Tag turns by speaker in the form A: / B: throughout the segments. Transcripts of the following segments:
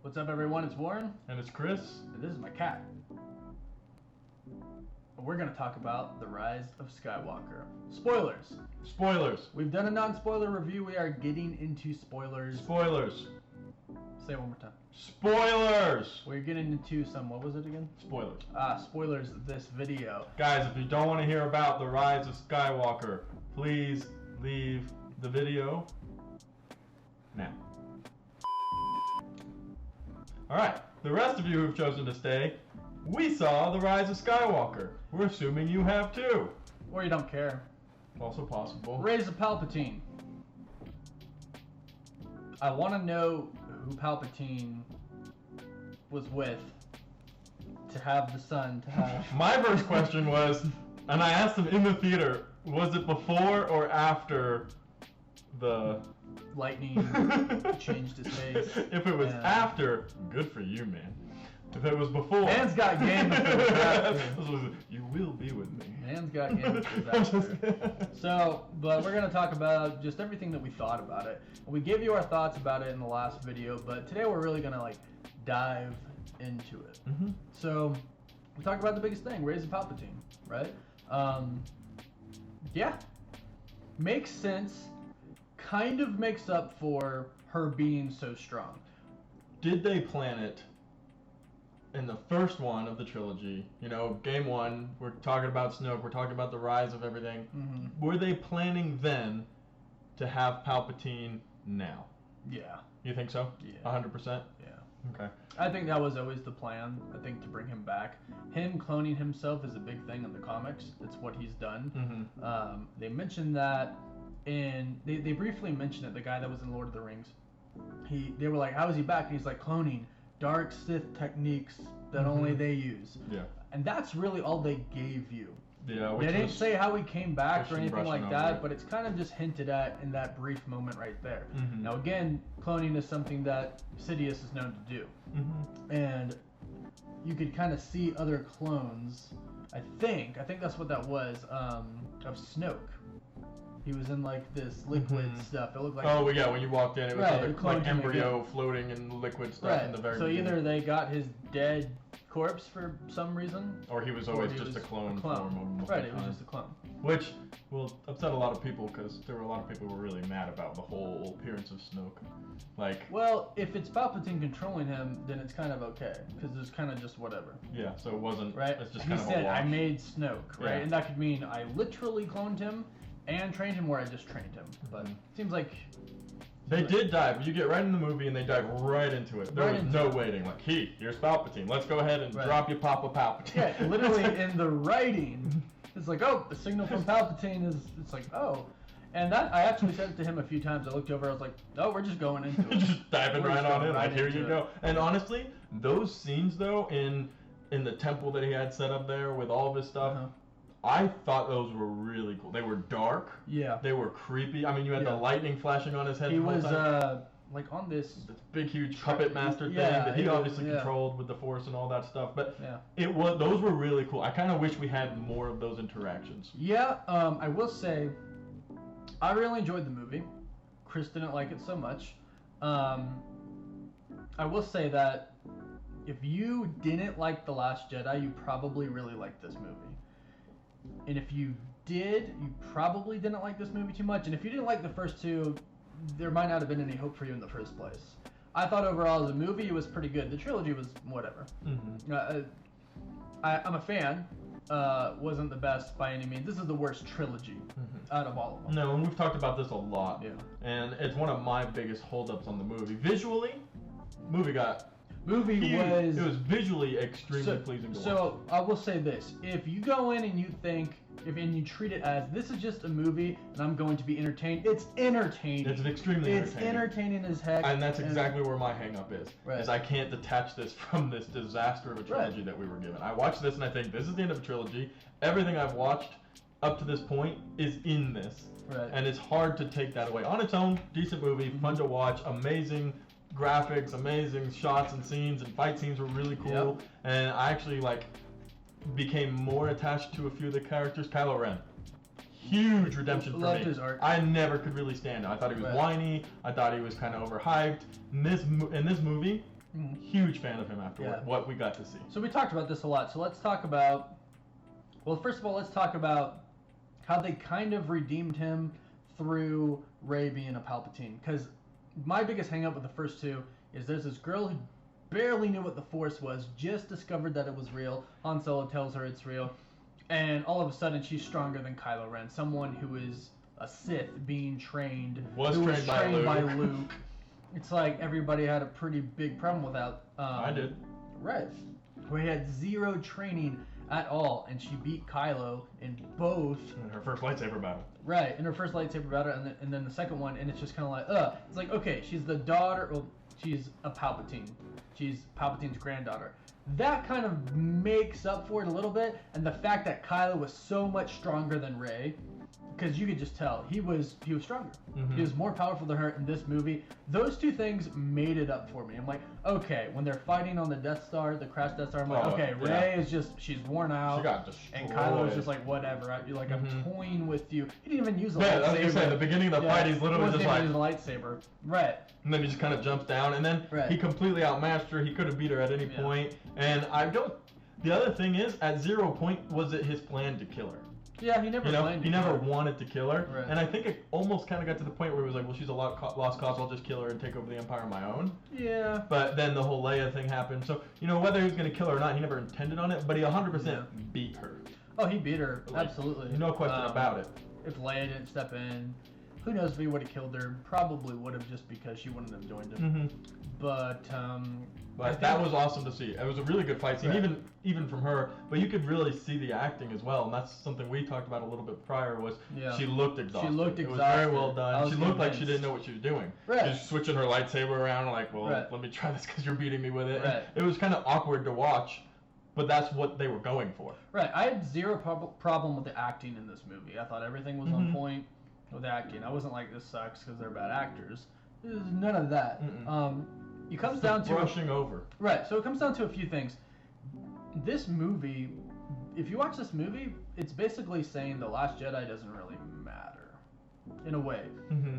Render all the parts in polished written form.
A: What's up, everyone? It's Warren.
B: And it's Chris.
A: And this is my cat. We're going to talk about The Rise of Skywalker. Spoilers.
B: Spoilers.
A: We've done a non-spoiler review. We are getting into spoilers.
B: Spoilers.
A: Say it one more time.
B: Spoilers.
A: We're getting into some, what was it again?
B: Spoilers.
A: Spoilers of this video.
B: Guys, if you don't want to hear about The Rise of Skywalker, please leave the video now. Alright, the rest of you who've chosen to stay, we saw The Rise of Skywalker. We're assuming you have too.
A: Or you don't care.
B: Also possible.
A: Rise of Palpatine. I want to know who Palpatine was with to have the son to have.
B: My first question was, and I asked him in the theater, was it before or after the
A: lightning changed his face?
B: If it was after, good for you, man. If it was before,
A: man's got game. If it was after.
B: You will be with me.
A: Man's got game. If it was after. So, but we're gonna talk about just everything that we thought about it. We gave you our thoughts about it in the last video, but today we're really gonna dive into it.
B: Mm-hmm.
A: So, we talked about the biggest thing, Rise of Palpatine, right? Yeah, makes sense. Kind of makes up for her being so strong.
B: Did they plan it in the first one of the trilogy? You know, game one, we're talking about Snoke, we're talking about the rise of everything.
A: Mm-hmm.
B: Were they planning then to have Palpatine now?
A: Yeah.
B: You think so?
A: Yeah.
B: 100%?
A: Yeah.
B: Okay.
A: I think that was always the plan. I think to bring him back. Him cloning himself is a big thing in the comics. It's what he's done.
B: Mm-hmm.
A: They mentioned that they briefly mentioned it, the guy that was in Lord of the Rings. They were like, how is he back? And he's like, cloning, dark Sith techniques that only they use.
B: Yeah.
A: And that's really all they gave you.
B: Yeah,
A: They didn't say how he came back or anything like that,
B: it.
A: but it's kind of just hinted at in that brief moment right there.
B: Mm-hmm.
A: Now again, cloning is something that Sidious is known to do.
B: Mm-hmm.
A: And you could kind of see other clones. I think that's what that was, of Snoke. He was in this liquid stuff. It looked like.
B: Oh yeah, when you walked in, it was like
A: him
B: embryo floating in liquid stuff in the very.
A: So
B: beginning.
A: either they got his dead corpse for some reason,
B: or he was always just a clone form of him.
A: Right, it was just a clone.
B: Which will upset a lot of people because there were a lot of people who were really mad about the whole appearance of Snoke.
A: Well, if it's Palpatine controlling him, then it's kind of okay because it's kind of just whatever.
B: Yeah, so it wasn't.
A: Right.
B: It's just
A: he
B: kind of
A: said,
B: a wash.
A: "I made Snoke," right,
B: Yeah.
A: and that could mean I literally cloned him and trained him, or I just trained him. But it seems like
B: they did dive. You get right in the movie and they dive right into it. There was no waiting. Like, here's Palpatine. Let's go ahead and drop you, Papa Palpatine.
A: Yeah, literally in the writing, it's like, oh, the signal from Palpatine is. It's like, oh. And that, I actually said it to him a few times. I looked over, I was like, oh, we're just going into it.
B: Just diving right on in. Like, here you
A: it.
B: go. And honestly, those scenes, though, in the temple that he had set up there with all of his stuff, I thought those were really cool. They were dark.
A: Yeah.
B: They were creepy. I mean, you had the lightning flashing on his head.
A: He was, on this
B: big, huge puppet master thing that he obviously controlled with the Force and all that stuff. But those were really cool. I kind of wish we had more of those interactions.
A: Yeah, I will say, I really enjoyed the movie. Chris didn't like it so much. I will say that if you didn't like The Last Jedi, you probably really liked this movie. And if you did, you probably didn't like this movie too much. And if you didn't like the first two, there might not have been any hope for you in the first place. I thought overall as a movie, it was pretty good. The trilogy was whatever.
B: Mm-hmm.
A: I'm a fan. Wasn't the best by any means. This is the worst trilogy out of all of them.
B: No, and we've talked about this a lot.
A: Yeah.
B: And it's one of my biggest holdups on the movie. Visually, movie
A: was
B: visually extremely pleasing to watch.
A: So I will say this: if you go in and you think, and you treat it as this is just a movie and I'm going to be entertained, it's entertaining.
B: It's extremely entertaining.
A: It's entertaining as heck.
B: And that's exactly where my hang-up is.
A: Right.
B: Is I can't detach this from this disaster of a trilogy that we were given. I watched this and I think this is the end of a trilogy. Everything I've watched up to this point is in this.
A: Right.
B: And it's hard to take that away. On its own, decent movie, fun to watch, amazing graphics, amazing shots and scenes, and fight scenes were really cool.
A: Yep.
B: And I actually became more attached to a few of the characters. Kylo Ren, huge redemption for
A: Loved
B: me.
A: his arc.
B: I never could really stand him. I thought he was whiny. I thought he was kind of overhyped. In this movie, Huge fan of him after what we got to see.
A: So we talked about this a lot. So let's talk about. Well, first of all, let's talk about how they kind of redeemed him through Rey being a Palpatine. Because my biggest hang-up with the first two is there's this girl who barely knew what the Force was, just discovered that it was real. Han Solo tells her it's real, and all of a sudden she's stronger than Kylo Ren, someone who is a Sith being trained,
B: was trained by Luke.
A: It's like everybody had a pretty big problem with that.
B: I did.
A: Right. Where he had zero training at all, and she beat Kylo in both.
B: In her first lightsaber battle.
A: Right, in her first lightsaber battle, and then the second one, and it's just kind of like, It's like, okay, she's the daughter, well, she's a Palpatine. She's Palpatine's granddaughter. That kind of makes up for it a little bit, and the fact that Kylo was so much stronger than Rey, because you could just tell he was stronger. He was more powerful than her in this movie. Those two things made it up for me. I'm like, okay, when they're fighting on the Death Star, the crashed Death Star, I'm like, okay, Rey is just, she's worn out.
B: She got destroyed.
A: And Kylo is just like, whatever. You're like, I'm toying with you. He didn't even use a lightsaber.
B: Yeah, I was gonna say, the beginning of the fight, he's literally just like,
A: a lightsaber. Right.
B: And then he just kind of jumps down, and then he completely outmatched her. He could have beat her at any point. And the other thing is, at 0 point, was it his plan to kill her?
A: Yeah, he never planned
B: He never wanted to kill her.
A: Right.
B: And I think it almost kind of got to the point where he was like, well, she's a lost cause, I'll just kill her and take over the Empire on my own.
A: Yeah.
B: But then the whole Leia thing happened. So, whether he was going to kill her or not, he never intended on it, but he 100% beat her.
A: Oh, he beat her. Absolutely.
B: No question about it.
A: If Leia didn't step in, who knows if he would have killed her. Probably would have, just because she wouldn't have joined him. But
B: that was awesome to see. It was a really good fight scene, even from her. But you could really see the acting as well, and that's something we talked about a little bit prior. Was she looked exhausted? It was very well done. She looked like she didn't know what she was doing.
A: Right.
B: She was switching her lightsaber around, like, well, let me try this because you're beating me with it.
A: Right.
B: It was kind of awkward to watch, but that's what they were going for.
A: Right. I had zero problem with the acting in this movie. I thought everything was on point with acting. I wasn't like, this sucks because they're bad actors. There's none of that. It comes down to
B: brushing over.
A: Right. So it comes down to a few things. This movie, if you watch this movie, it's basically saying The Last Jedi doesn't really matter, in a way.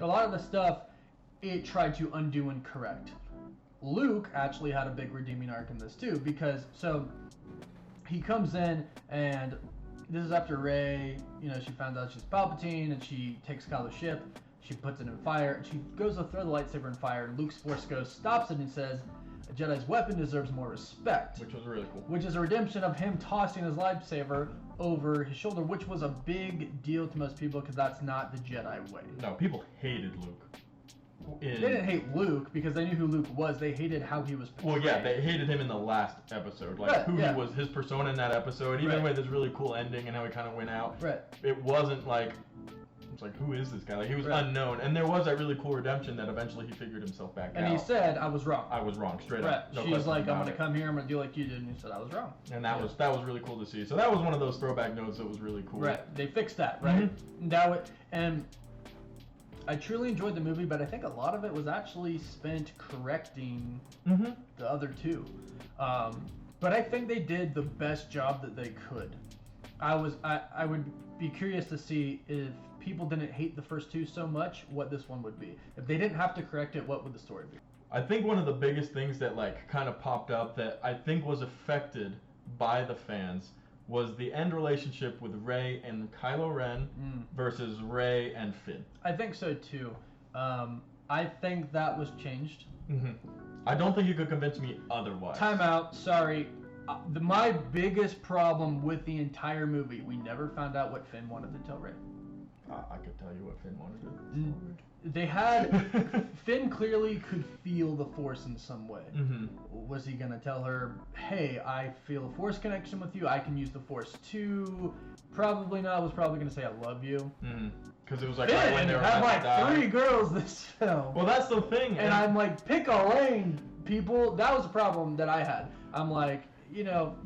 A: A lot of the stuff it tried to undo and correct. Luke actually had a big redeeming arc in this too, because he comes in, and this is after Rey, she found out she's Palpatine, and she takes Kylo's ship. She puts it in fire, and she goes to throw the lightsaber in fire, and Luke's Force Ghost stops it and says, a Jedi's weapon deserves more respect.
B: Which was really cool.
A: Which is a redemption of him tossing his lightsaber over his shoulder, which was a big deal to most people, because that's not the Jedi way.
B: No, people hated Luke.
A: They didn't hate Luke, because they knew who Luke was. They hated how he was portrayed.
B: Well, yeah, they hated him in the last episode. Like, he was, his persona in that episode, even with his really cool ending and how he kind of went out.
A: Right.
B: It wasn't like... It's like, who is this guy? Like, he was unknown, and there was that really cool redemption that eventually he figured himself back out.
A: And he said, "I was wrong."
B: I was wrong, straight up. No
A: She was like, "I'm gonna come here, I'm gonna do like you did," and he said, "I was wrong."
B: And that was really cool to see. So that was one of those throwback notes that was really cool.
A: Right. They fixed that, right? And I truly enjoyed the movie, but I think a lot of it was actually spent correcting the other two. But I think they did the best job that they could. I would be curious to see if people didn't hate the first two so much, what this one would be. If they didn't have to correct it, what would the story be?
B: I think one of the biggest things that kind of popped up that I think was affected by the fans was the end relationship with Rey and Kylo Ren versus Rey and Finn.
A: I think so too. I think that was changed.
B: I don't think you could convince me otherwise.
A: Time out. Sorry. My biggest problem with the entire movie, we never found out what Finn wanted to tell Rey.
B: I could tell you what Finn wanted to.
A: They had Finn clearly could feel the Force in some way. Was he gonna tell her, "Hey, I feel a Force connection with you. I can use the Force too"? Probably not. Was probably gonna say, "I love you."
B: Because it was like
A: Finn
B: when they were
A: had
B: about to die.
A: 3 girls this film.
B: Well, that's the thing.
A: And I'm like, pick a lane, people. That was a problem that I had. I'm like,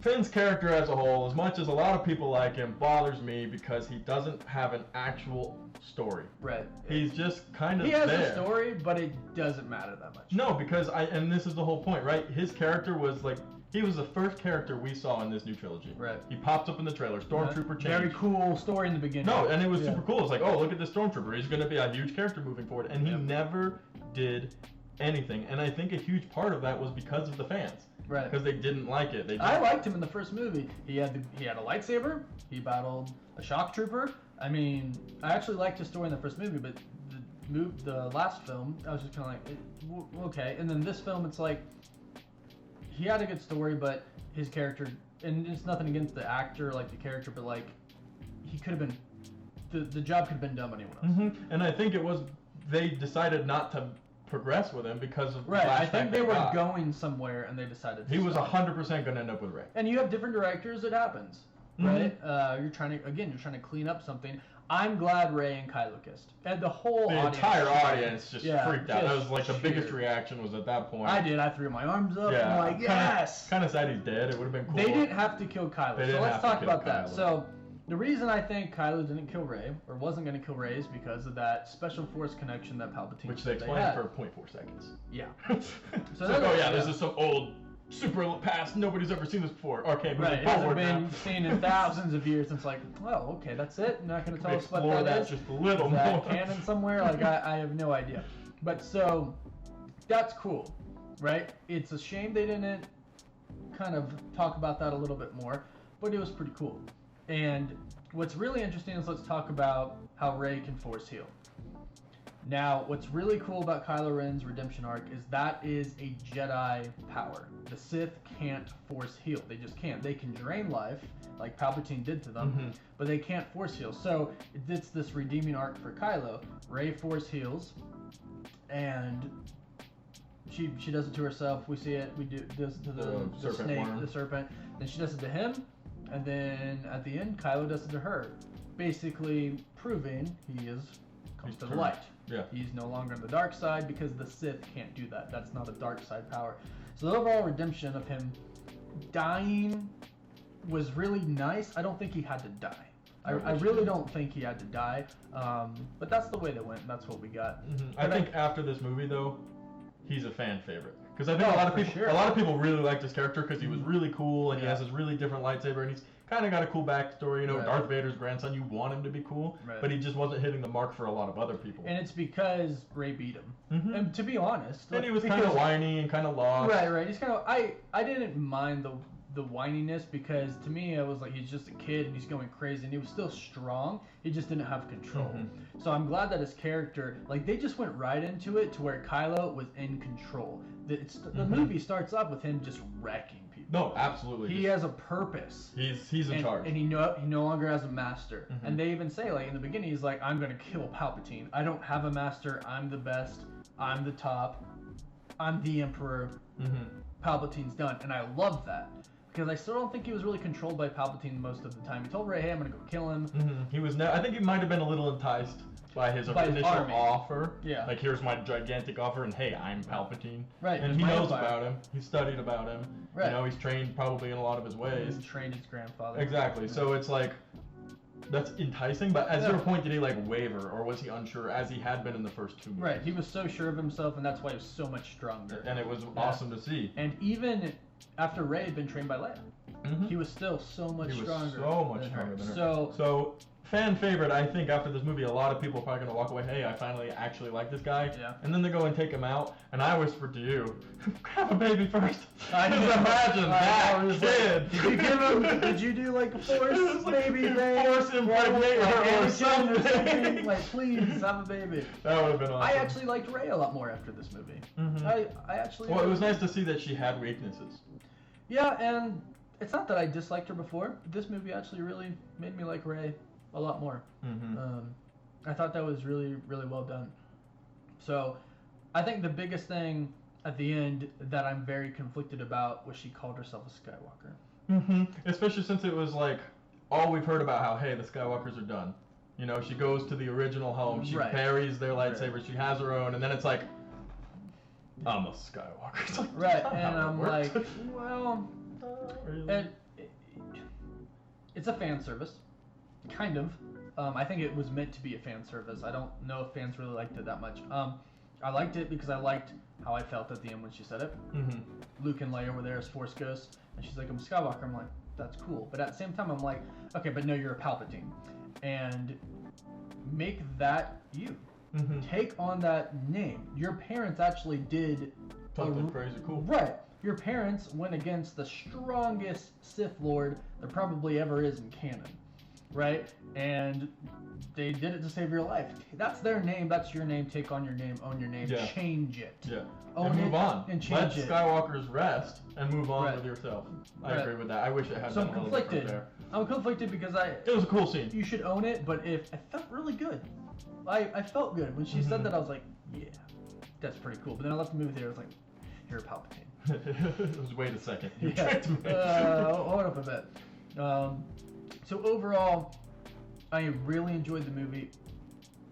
B: Finn's character as a whole, as much as a lot of people like him, bothers me because he doesn't have an actual story.
A: Right.
B: He's just kind of
A: He has
B: there.
A: a story, but it doesn't matter that much.
B: No, because and this is the whole point, right? His character was like, he was the first character we saw in this new trilogy.
A: Right.
B: He popped up in the trailer, Stormtrooper change.
A: Very cool story in the beginning.
B: No, and it was super cool. It's like, oh, look at this Stormtrooper. He's going to be a huge character moving forward. And he never did anything. And I think a huge part of that was because of the fans.
A: Right.
B: Because they didn't like it.
A: I liked him in the first movie. He had a lightsaber. He battled a shock trooper. I mean, I actually liked his story in the first movie, but the last film, I was just kind of like, okay. And then this film, it's like, he had a good story, but his character, and it's nothing against the actor, like the character, but like, he could have been, the job could have been done by anyone else.
B: Mm-hmm. And I think it was, they decided not to progress with him because of the
A: right. I think they were going somewhere, and they decided to
B: he was 100% going to end up with Rey.
A: And you have different directors, it happens, right? You're trying to clean up something. I'm glad Rey and Kylo kissed. And the
B: entire audience just freaked out. That was like the biggest reaction was at that point.
A: I did. I threw my arms up. Yeah. I'm like, yes!
B: Kind of sad he's dead. It would have been cool.
A: They didn't have to kill Kylo. So let's talk about that. So the reason I think Kylo didn't kill Rey, or wasn't going to kill Rey, is because of that special force connection that Palpatine
B: which they explained for 0.4 seconds.
A: Yeah.
B: So this is some old super past, nobody's ever seen this before. Okay,
A: right. It hasn't been seen in thousands of years. It's like, well, okay, that's it. You're not going to tell us what that is.
B: Just a little
A: is
B: more.
A: That canon somewhere? Like, I have no idea. But so, that's cool, right? It's a shame they didn't kind of talk about that a little bit more, but it was pretty cool. And what's really interesting is let's talk about how Rey can force heal. Now, what's really cool about Kylo Ren's redemption arc is that is a Jedi power. The Sith can't force heal. They just can't. They can drain life, like Palpatine did to them, but they can't force heal. So it's this redeeming arc for Kylo. Rey force heals, and she does it to herself. We see it. We does it to the snake, the serpent. Then she does it to him, and then at the end, Kylo does it to her, basically proving he's to the light.
B: Yeah.
A: He's no longer on the dark side because the Sith can't do that. That's not a dark side power. So the overall redemption of him dying was really nice. I don't think he had to die. I really don't think he had to die. But that's the way that went. That's what we got.
B: I think after this movie, though, he's a fan favorite. Because I think a lot of people really liked his character because he was really cool and he has this really different lightsaber and he's kind of got a cool backstory. You know, Darth Vader's grandson. You want him to be cool, but he just wasn't hitting the mark for a lot of other people.
A: And it's because Rey beat him. And to be honest,
B: and he was kind of whiny and kind of lost.
A: Right. He's kind of. I didn't mind the whininess because to me it was like he's just a kid and he's going crazy and he was still strong. He just didn't have control. So I'm glad that his character, like they just went right into it to where Kylo was in control. The movie starts off with him just wrecking people.
B: No, absolutely.
A: He has a purpose.
B: He's in charge.
A: And he no longer has a master. And they even say, like, in the beginning, he's like, I'm going to kill Palpatine. I don't have a master. I'm the best. I'm the top. I'm the Emperor. Palpatine's done. And I love that. Because I still don't think he was really controlled by Palpatine most of the time. He told Rey, hey, I'm going to go kill him.
B: He was I think he might have been a little enticed by his initial offer.
A: Yeah.
B: Like, here's my gigantic offer, and hey, I'm Palpatine.
A: Right.
B: And he knows about him. He studied about him.
A: Right.
B: You know, he's trained probably in a lot of his ways.
A: He trained his grandfather.
B: Exactly. So it's like, that's enticing, but at zero point did he, like, waver, or was he unsure, as he had been in the first two movies?
A: Right. He was so sure of himself, and that's why he was so much stronger.
B: And it was awesome to see.
A: And even after Rey had been trained by Leia, he was still so much stronger.
B: He was so much stronger than her.
A: So
B: fan favorite, I think after this movie, a lot of people are probably going to walk away, hey, I finally actually like this guy.
A: Yeah.
B: And then they go and take him out, and I whispered to you, have a baby first.
A: I
B: just imagine that kid.
A: Did you do like a force baby thing?
B: Force impregnate her or something.
A: Like, please, have a baby.
B: That would have been awesome.
A: I actually liked Rey a lot more after this movie. I actually...
B: Well, it was nice to see that she had weaknesses.
A: Yeah, and it's not that I disliked her before. This movie actually really made me like Rey a lot more. I thought that was really, really well done. So, I think the biggest thing at the end that I'm very conflicted about was she called herself a Skywalker.
B: Especially since it was like all we've heard about how, hey, the Skywalkers are done. You know, she goes to the original home, she buries their lightsabers, she has her own, and then it's like, I'm a Skywalker. It's like,
A: right, and I'm like, well,
B: really.
A: It's a fan service, kind of. I think it was meant to be a fan service. I don't know if fans really liked it that much. I liked it because I liked how I felt at the end when she said it. Luke and Leia were there as Force ghosts, and she's like, I'm a Skywalker. I'm like, that's cool. But at the same time, I'm like, okay, but no, you're a Palpatine. And make that you. Take on that name. Your parents actually did
B: something crazy cool.
A: Right. Your parents went against the strongest Sith Lord there probably ever is in canon. Right? And they did it to save your life. That's their name. That's your name. Take on your name. Own your name.
B: Yeah.
A: Change it.
B: Yeah.
A: Own
B: and move on.
A: And
B: Let
A: change it.
B: Skywalkers rest and move on with yourself. I agree with that. I wish it had been a little different there.
A: I'm conflicted because
B: it was a cool scene.
A: You should own it, but if I felt really good. I felt good when she said that. I was like, yeah, that's pretty cool. But then I left the movie theater. I was like, you're a Palpatine.
B: It was wait a second. You tricked me.
A: Hold up a bit. So overall, I really enjoyed the movie.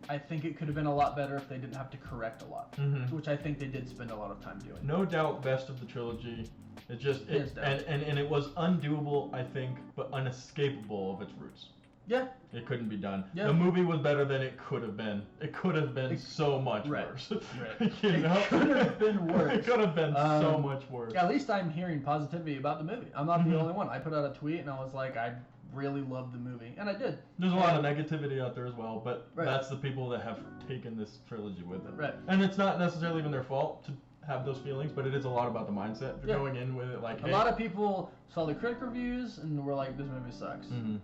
A: I think it could have been a lot better if they didn't have to correct a lot, which I think they did spend a lot of time doing.
B: No doubt, best of the trilogy. It just and it was undoable, I think, but unescapable of its roots.
A: Yeah.
B: It couldn't be done.
A: Yeah.
B: The movie was better than it could have been. It could have been so much worse.
A: Right.
B: You know?
A: It could have been worse.
B: It could have been so much worse.
A: At least I'm hearing positivity about the movie. I'm not the only one. I put out a tweet and I was like, I really loved the movie, and I did.
B: There's a lot of negativity out there as well, but that's the people that have taken this trilogy with them.
A: Right.
B: And it's not necessarily even their fault to have those feelings, but it is a lot about the mindset. If you're going in with it like,
A: a lot of people saw the critic reviews and were like, this movie sucks. And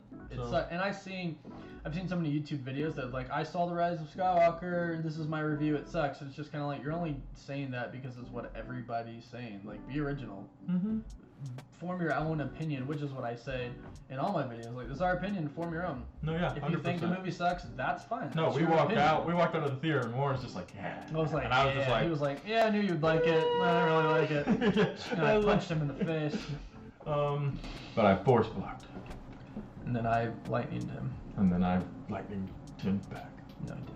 A: I've seen so many YouTube videos that like, I saw the Rise of Skywalker and this is my review, it sucks. And it's just kind of like, you're only saying that because it's what everybody's saying. Like, be original. Form your own opinion, which is what I say in all my videos. Like, this is our opinion, form your own.
B: No, yeah,
A: If
B: 100%.
A: you think the movie sucks, that's fine.
B: No, we walked out of the theater and Warren's just like, yeah.
A: I was like,
B: and I was just like,
A: he was like, yeah, I knew you'd like it. I don't really like it. And I punched him in the face.
B: But I force blocked.
A: And then I lightninged him.
B: And then I lightninged him back.
A: No, I didn't.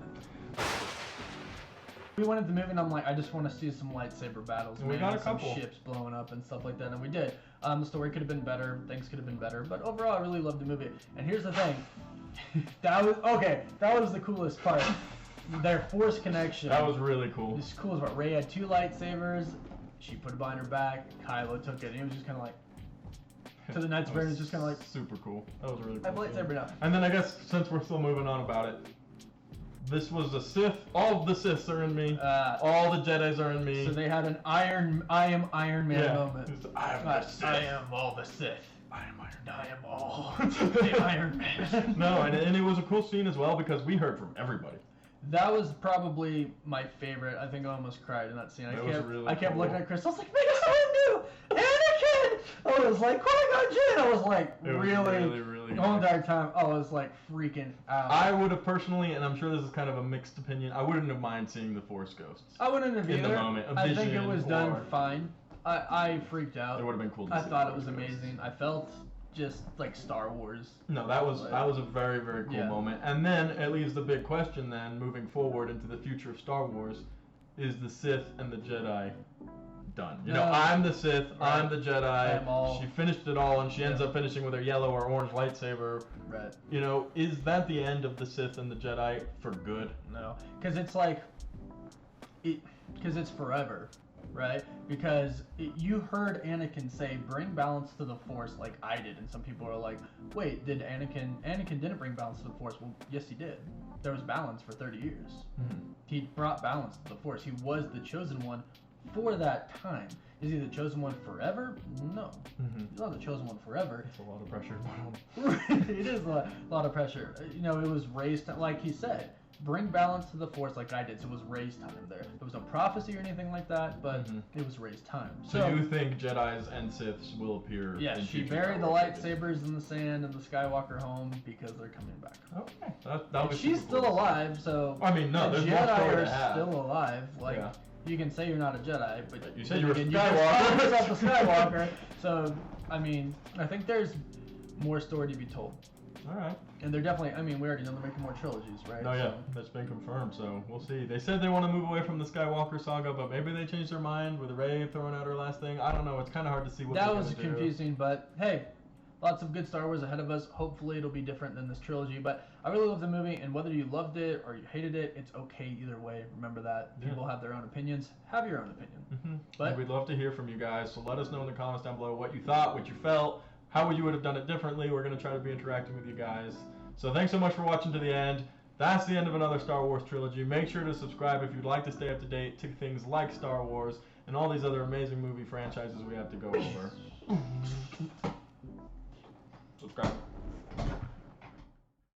A: We went into the movie and I'm like, I just want to see some lightsaber battles.
B: And we got a couple.
A: Some ships blowing up and stuff like that, and we did. The story could have been better, things could have been better, but overall I really loved the movie. And here's the thing. That was the coolest part. Their Force connection.
B: That was really cool.
A: This cool part. Rey had 2 lightsabers. She put it behind her back. Kylo took it. And he was just kind of like, to the Knights of Ren, it's just kind of like,
B: super cool. That was really cool.
A: I have lightsaber now.
B: And then I guess since we're still moving on about it, this was a Sith. All of the Siths are in me. All the Jedis are in me.
A: So they had an I am Iron Man moment.
B: I am the Sith.
A: I am all the Sith.
B: I am Iron Man.
A: I am all the Iron Man.
B: No, and it was a cool scene as well because we heard from everybody.
A: That was probably my favorite. I think I almost cried in that scene. I kept looking at Chris. I was like, make us all new Anakin. I was like, Qui-Gon Jinn. I was like, really the whole entire time. I was like freaking out.
B: I would have personally, and I'm sure this is kind of a mixed opinion, I wouldn't have minded seeing the Force ghosts.
A: I wouldn't have either.
B: In the moment.
A: I think it was done fine. I freaked out.
B: It would have been cool to see.
A: I thought it was amazing. I felt just like Star Wars.
B: No, that was a very, very cool moment. And then it leaves the big question then, moving forward into the future of Star Wars, is the Sith and the Jedi done? You know, I'm the Sith, I'm the Jedi. She finished it all, and she ends up finishing with her yellow or orange lightsaber.
A: Right.
B: You know, is that the end of the Sith and the Jedi for good?
A: No, because it's like, because it's forever. Right? Because you heard Anakin say, bring balance to the Force like I did. And some people are like, wait, did Anakin didn't bring balance to the Force. Well, yes, he did. There was balance for 30 years. He brought balance to the Force. He was the chosen one for that time. Is he the chosen one forever? No. He's not the chosen one forever.
B: It's a lot of pressure.
A: It is a lot of pressure. You know, it was raised, like he said, bring balance to the Force like I did. So it was raised time there. There was no prophecy or anything like that, but it was raised time.
B: So you think Jedis and Siths will appear?
A: Yeah, she buried the lightsabers in the sand in the Skywalker home because they're coming back.
B: Okay, that was
A: she's still alive, so
B: I mean, no,
A: the
B: there's
A: Jedi
B: more story
A: are
B: to have.
A: still alive. Like you can say you're not a Jedi, but
B: you said you were a
A: Skywalker.
B: Skywalker.
A: You call yourself a Skywalker. So I mean, I think there's more story to be told.
B: All right.
A: And they're definitely, I mean, we already know they're making more trilogies, right?
B: Oh, yeah. That's been confirmed, so we'll see. They said they want to move away from the Skywalker saga, but maybe they changed their mind with Rey throwing out her last thing. I don't know. It's kind of hard to see what
A: that was confusing, but hey, lots of good Star Wars ahead of us. Hopefully it'll be different than this trilogy, but I really love the movie, and whether you loved it or you hated it, it's okay either way. Remember that. People have their own opinions. Have your own opinion. But
B: and we'd love to hear from you guys, so let us know in the comments down below what you thought, what you felt, how you would have done it differently. We're going to try to be interacting with you guys. So thanks so much for watching to the end. That's the end of another Star Wars trilogy. Make sure to subscribe if you'd like to stay up to date to things like Star Wars and all these other amazing movie franchises we have to go over. Subscribe.